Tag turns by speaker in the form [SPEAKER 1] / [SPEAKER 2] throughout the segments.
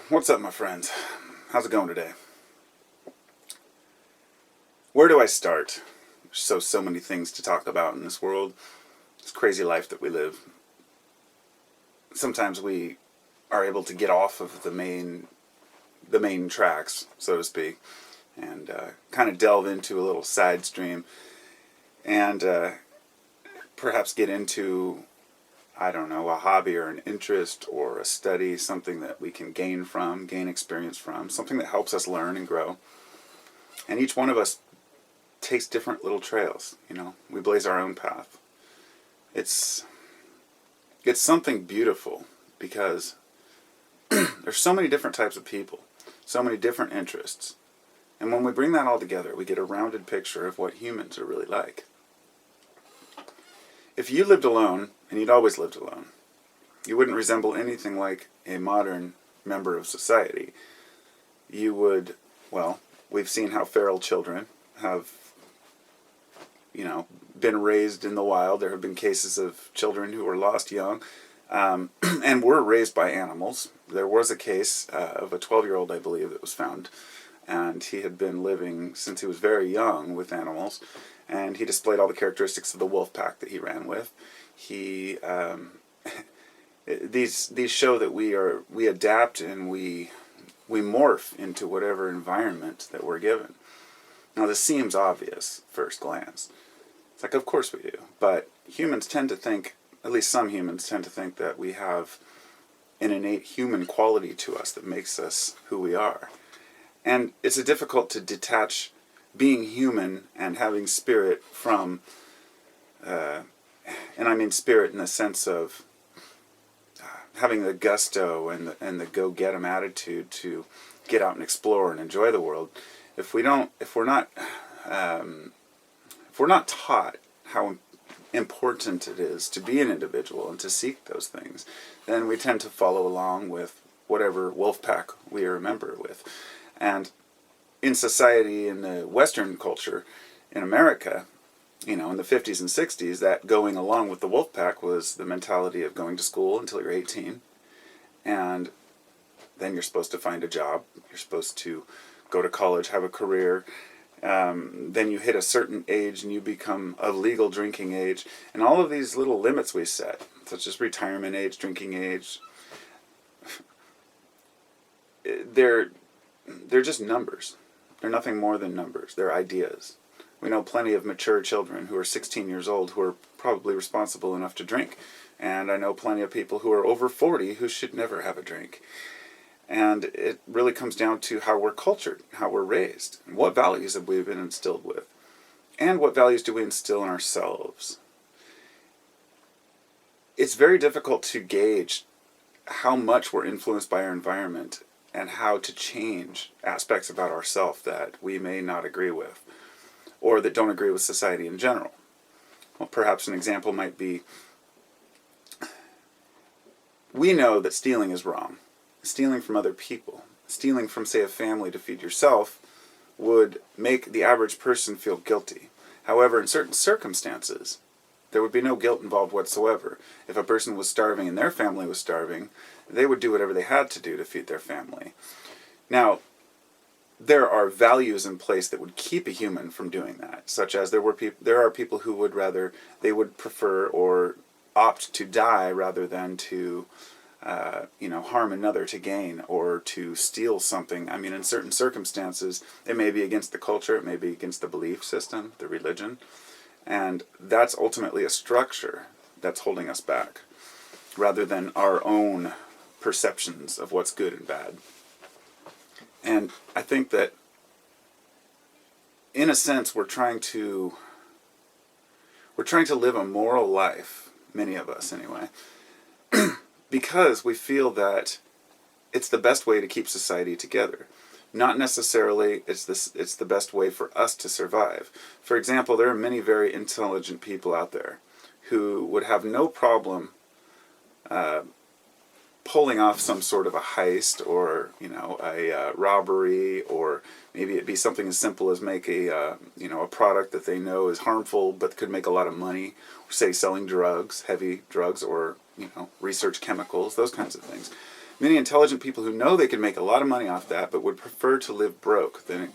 [SPEAKER 1] What's up, my friends? How's it going today? Where do I start? There's so many things to talk about in this world. This crazy life that we live. Sometimes we are able to get off of the main tracks, so to speak, and kind of delve into a little side stream and perhaps get into, I don't know, a hobby or an interest or a study, something that we can gain experience from, something that helps us learn and grow. And each one of us takes different little trails, we blaze our own path. It's something beautiful because there's so many different types of people, so many different interests. And when we bring that all together, we get a rounded picture of what humans are really like. If you lived alone, and you'd always lived alone, you wouldn't resemble anything like a modern member of society. You would, well, we've seen how feral children have, been raised in the wild. There have been cases of children who were lost young and were raised by animals. There was a case of a 12-year-old, I believe, that was found, and he had been living since he was very young with animals, and he displayed all the characteristics of the wolf pack that he ran with. He these show that we adapt and we morph into whatever environment that we're given. Now, this seems obvious at first glance. It's like, of course we do. But humans tend to think, at least some humans tend to think, that we have an innate human quality to us that makes us who we are. And it's difficult to detach being human and having spirit from, and I mean spirit in the sense of having the gusto and the go-get-em attitude to get out and explore and enjoy the world. If we're not taught how important it is to be an individual and to seek those things, then we tend to follow along with whatever wolf pack we are a member with. And in society, in the Western culture, in America, in the 50s and 60s, that going along with the wolf pack was the mentality of going to school until you're 18, and then you're supposed to find a job. You're supposed to go to college, have a career. Then you hit a certain age and you become of legal drinking age. And all of these little limits we set, such as retirement age, drinking age, they're just numbers. They're nothing more than numbers. They're ideas. We know plenty of mature children who are 16 years old who are probably responsible enough to drink. And I know plenty of people who are over 40 who should never have a drink. And it really comes down to how we're cultured, how we're raised, and what values have we been instilled with, and what values do we instill in ourselves. It's very difficult to gauge how much we're influenced by our environment and how to change aspects about ourselves that we may not agree with, or that don't agree with society in general. Well, perhaps an example might be, we know that stealing is wrong. Stealing from other people, stealing from, say, a family to feed yourself, would make the average person feel guilty. However, in certain circumstances, there would be no guilt involved whatsoever. If a person was starving and their family was starving, they would do whatever they had to do to feed their family. Now, there are values in place that would keep a human from doing that, such as there are people who would prefer or opt to die rather than to harm another to gain or to steal something. I mean, in certain circumstances, it may be against the culture, it may be against the belief system, the religion, and that's ultimately a structure that's holding us back, rather than our own perceptions of what's good and bad. And I think that, in a sense, we're trying to live a moral life, many of us anyway, because we feel that it's the best way to keep society together. Not necessarily it's the best way for us to survive. For example, there are many very intelligent people out there who would have no problem pulling off some sort of a heist or a robbery, or maybe it'd be something as simple as make a product that they know is harmful but could make a lot of money, say selling drugs, heavy drugs, or research chemicals, those kinds of things. Many intelligent people who know they can make a lot of money off that, but would prefer to live broke than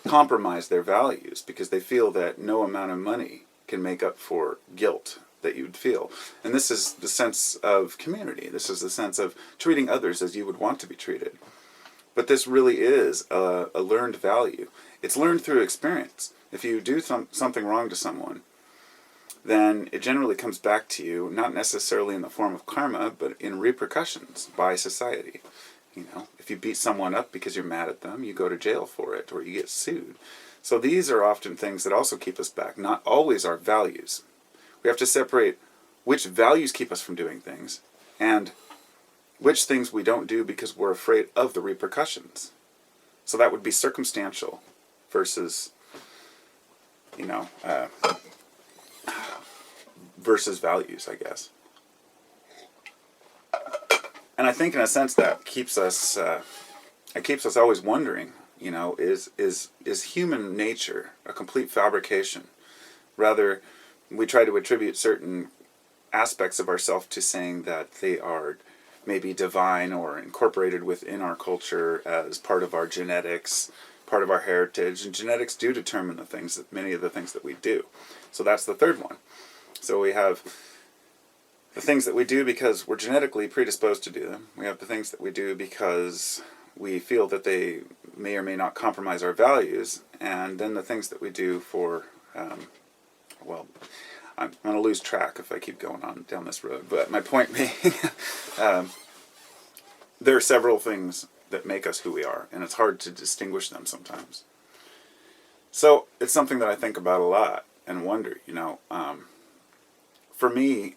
[SPEAKER 1] compromise their values, because they feel that no amount of money can make up for guilt that you'd feel. And this is the sense of community. This is the sense of treating others as you would want to be treated. But this really is a learned value. It's learned through experience. If you do something wrong to someone, then it generally comes back to you, not necessarily in the form of karma, but in repercussions by society. You know, if you beat someone up because you're mad at them, you go to jail for it, or you get sued. So these are often things that also keep us back, not always our values. We have to separate which values keep us from doing things, and which things we don't do because we're afraid of the repercussions. So that would be circumstantial versus, versus values, I guess. And I think in a sense that keeps us always wondering, is human nature a complete fabrication? Rather, we try to attribute certain aspects of ourselves to saying that they are maybe divine or incorporated within our culture as part of our genetics, part of our heritage, and genetics do determine many of the things that we do. So that's the third one. So we have the things that we do because we're genetically predisposed to do them. We have the things that we do because we feel that they may or may not compromise our values, and then the things that we do for, I'm going to lose track if I keep going on down this road, but my point being, there are several things that make us who we are, and it's hard to distinguish them sometimes. So it's something that I think about a lot and wonder, for me,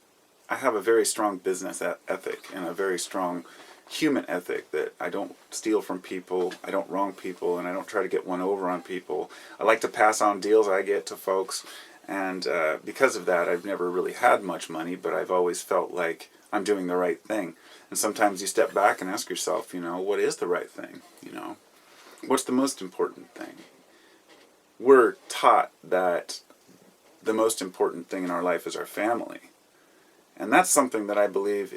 [SPEAKER 1] I have a very strong business ethic and a very strong human ethic that I don't steal from people, I don't wrong people, and I don't try to get one over on people. I like to pass on deals I get to folks, and because of that, I've never really had much money, but I've always felt like I'm doing the right thing. And sometimes you step back and ask yourself, what is the right thing? What's the most important thing? We're taught that the most important thing in our life is our family. And that's something that I believe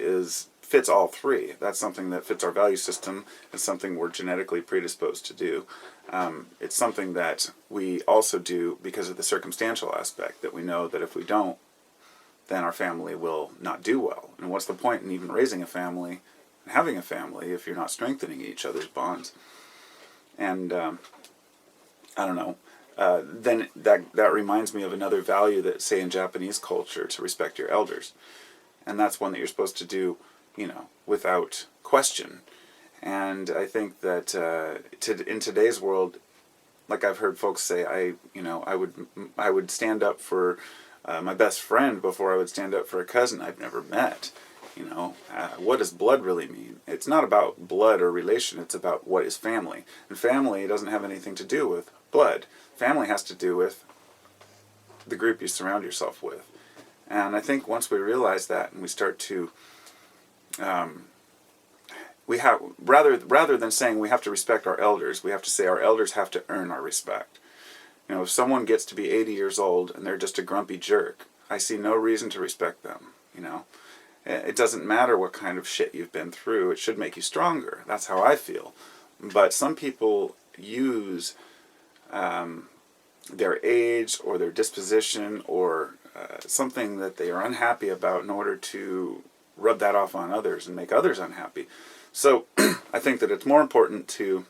[SPEAKER 1] fits all three. That's something that fits our value system. It's something we're genetically predisposed to do. It's something that we also do because of the circumstantial aspect, that we know that if we don't, then our family will not do well. And what's the point in even raising a family and having a family if you're not strengthening each other's bonds? And I don't know. Then that reminds me of another value that, say, in Japanese culture, to respect your elders. And that's one that you're supposed to do, without question. And I think that in today's world, like I've heard folks say, I would stand up for my best friend before I would stand up for a cousin I've never met. What does blood really mean? It's not about blood or relation, it's about what is family. And family doesn't have anything to do with blood. Family has to do with the group you surround yourself with. And I think once we realize that and we start to, we have, rather than saying we have to respect our elders, we have to say our elders have to earn our respect. If someone gets to be 80 years old and they're just a grumpy jerk, I see no reason to respect them, It doesn't matter what kind of shit you've been through, it should make you stronger. That's how I feel. But some people use their age or their disposition or something that they are unhappy about in order to rub that off on others and make others unhappy. So I think that it's more important to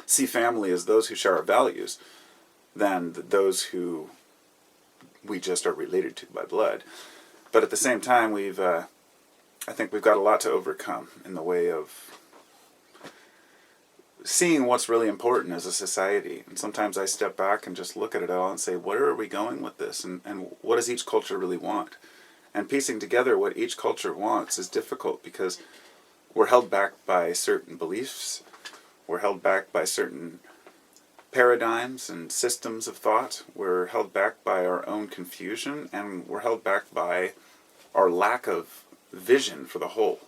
[SPEAKER 1] see family as those who share our values than those who we just are related to by blood. But at the same time, I think we've got a lot to overcome in the way of seeing what's really important as a society. And sometimes I step back and just look at it all and say, where are we going with this? And what does each culture really want? And piecing together what each culture wants is difficult because we're held back by certain beliefs. We're held back by certain paradigms and systems of thought. We're held back by our own confusion, and we're held back by our lack of vision for the whole,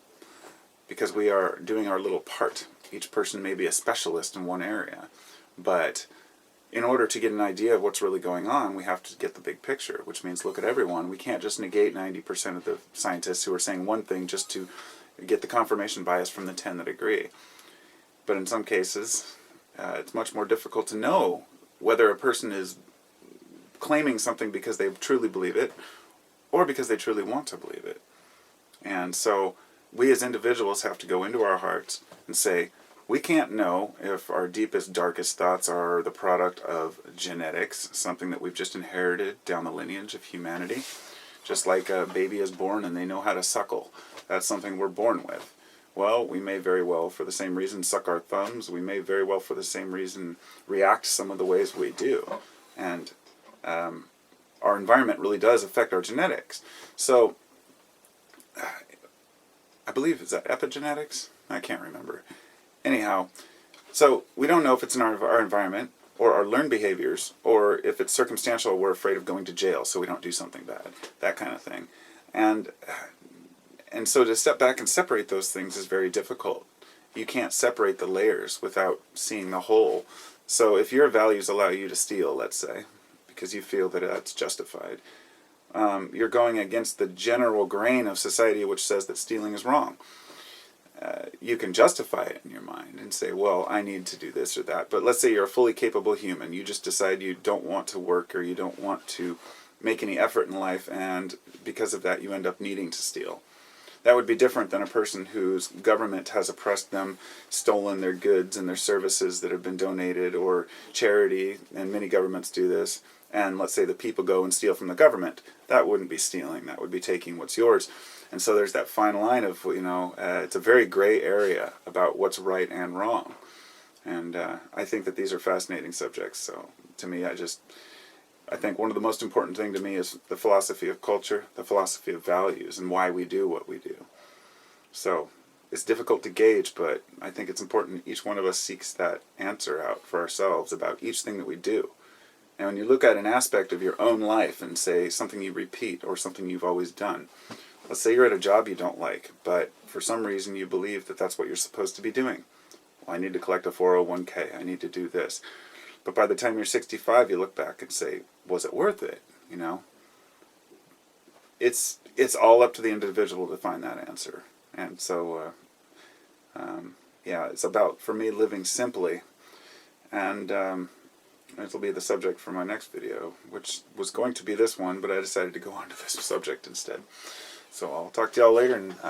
[SPEAKER 1] because we are doing our little part. Each person may be a specialist in one area, but in order to get an idea of what's really going on, we have to get the big picture, which means look at everyone. We can't just negate 90% of the scientists who are saying one thing just to get the confirmation bias from the 10 that agree. But in some cases, it's much more difficult to know whether a person is claiming something because they truly believe it or because they truly want to believe it. And so we as individuals have to go into our hearts and say, we can't know if our deepest, darkest thoughts are the product of genetics, something that we've just inherited down the lineage of humanity. Just like a baby is born and they know how to suckle. That's something we're born with. Well, we may very well, for the same reason, suck our thumbs. We may very well, for the same reason, react some of the ways we do. And our environment really does affect our genetics. So, I believe, is that epigenetics? I can't remember. Anyhow, so we don't know if it's in our environment or our learned behaviors, or if it's circumstantial, we're afraid of going to jail so we don't do something bad, that kind of thing. And so to step back and separate those things is very difficult. You can't separate the layers without seeing the whole. So if your values allow you to steal, let's say, because you feel that that's justified, you're going against the general grain of society which says that stealing is wrong. You can justify it in your mind and say, well, I need to do this or that. But let's say you're a fully capable human. You just decide you don't want to work or you don't want to make any effort in life, and because of that you end up needing to steal. That would be different than a person whose government has oppressed them, stolen their goods and their services that have been donated, or charity, and many governments do this, and let's say the people go and steal from the government. That wouldn't be stealing. That would be taking what's yours. And so there's that fine line of, it's a very gray area about what's right and wrong. And I think that these are fascinating subjects. So to me, I think one of the most important thing to me is the philosophy of culture, the philosophy of values, and why we do what we do. So it's difficult to gauge, but I think it's important each one of us seeks that answer out for ourselves about each thing that we do. And when you look at an aspect of your own life and say something you repeat or something you've always done, let's say you're at a job you don't like, but for some reason you believe that that's what you're supposed to be doing. Well, I need to collect a 401k. I need to do this. But by the time you're 65, you look back and say, was it worth it? It's all up to the individual to find that answer. And so, it's about, for me, living simply. And it'll be the subject for my next video, which was going to be this one, but I decided to go on to this subject instead. So I'll talk to y'all later, and